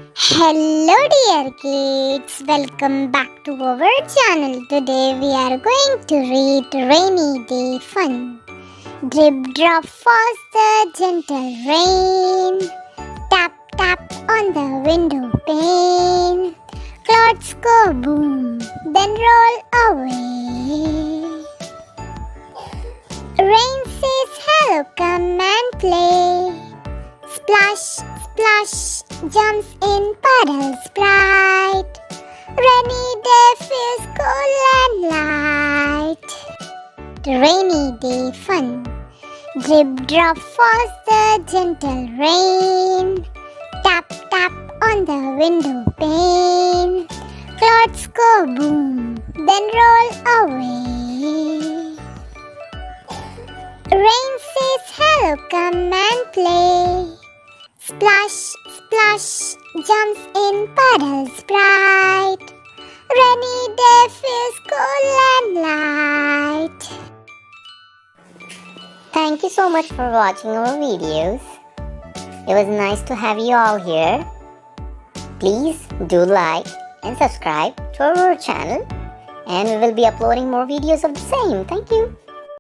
Hello dear kids, welcome back to our channel. Today we are going to read Rainy Day Fun. Drip drop falls the gentle rain. Tap tap on the window pane. Clouds go boom, then roll away. Rain says hello, come and play. Splash, splash, jumps in puddles bright. Rainy day feels cool and light. Rainy day fun. Drip drop falls the gentle rain. Tap tap on the window pane. Clouds go boom, then roll away. Rain says hello, come and play. Splash, splash, jumps in puddles bright. Rainy day feels cool and light. Thank you so much for watching our videos. It was nice to have you all here. Please do like and subscribe to our channel, and we will be uploading more videos of the same. Thank you.